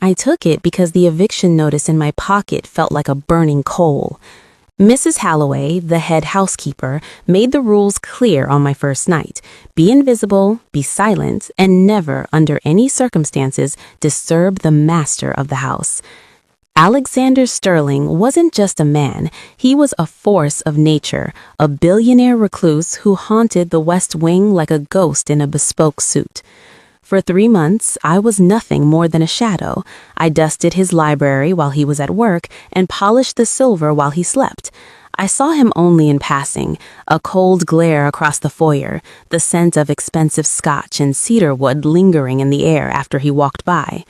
I took it because the eviction notice in my pocket felt like a burning coal. Mrs. Halloway, the head housekeeper, made the rules clear on my first night. Be invisible, be silent, and never, under any circumstances, disturb the master of the house. Alexander Sterling wasn't just a man, he was a force of nature, a billionaire recluse who haunted the West Wing like a ghost in a bespoke suit. For 3 months, I was nothing more than a shadow. I dusted his library while he was at work and polished the silver while he slept. I saw him only in passing, a cold glare across the foyer, the scent of expensive scotch and cedar wood lingering in the air after he walked by.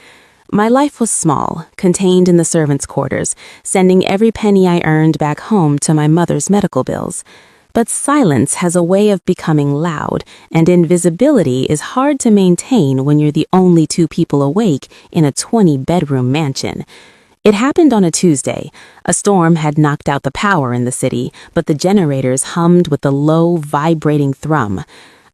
My life was small, contained in the servants' quarters, sending every penny I earned back home to my mother's medical bills. But silence has a way of becoming loud, and invisibility is hard to maintain when you're the only 2 people awake in a 20-bedroom mansion. It happened on a Tuesday. A storm had knocked out the power in the city, but the generators hummed with a low, vibrating thrum.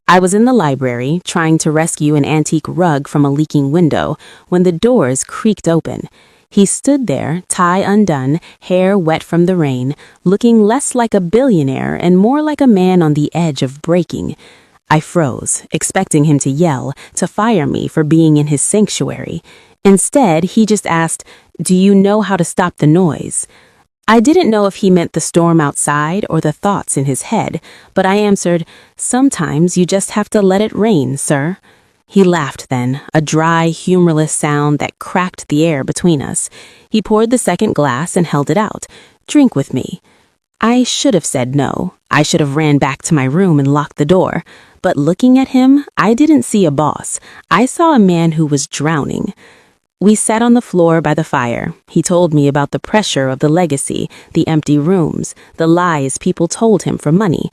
I was in the library, trying to rescue an antique rug from a leaking window, when the doors creaked open. He stood there, tie undone, hair wet from the rain, looking less like a billionaire and more like a man on the edge of breaking. I froze, expecting him to yell, to fire me for being in his sanctuary. Instead, he just asked, "Do you know how to stop the noise?" I didn't know if he meant the storm outside or the thoughts in his head, but I answered, "Sometimes you just have to let it rain, sir." He laughed then, a dry, humorless sound that cracked the air between us. He poured the second glass and held it out. "Drink with me." I should have said no. I should have ran back to my room and locked the door. But looking at him, I didn't see a boss. I saw a man who was drowning. We sat on the floor by the fire. He told me about the pressure of the legacy, the empty rooms, the lies people told him for money.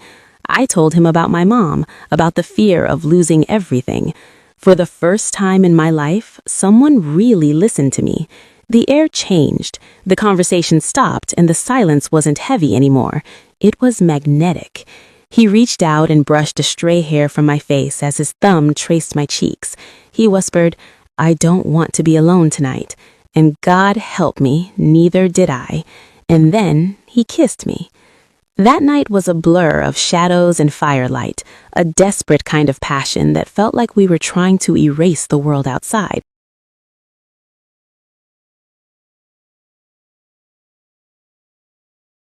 I told him about my mom, about the fear of losing everything. For the first time in my life, someone really listened to me. The air changed. The conversation stopped, and the silence wasn't heavy anymore. It was magnetic. He reached out and brushed a stray hair from my face as his thumb traced my cheeks. He whispered, "I don't want to be alone tonight." And God help me, neither did I. And then he kissed me. That night was a blur of shadows and firelight, a desperate kind of passion that felt like we were trying to erase the world outside.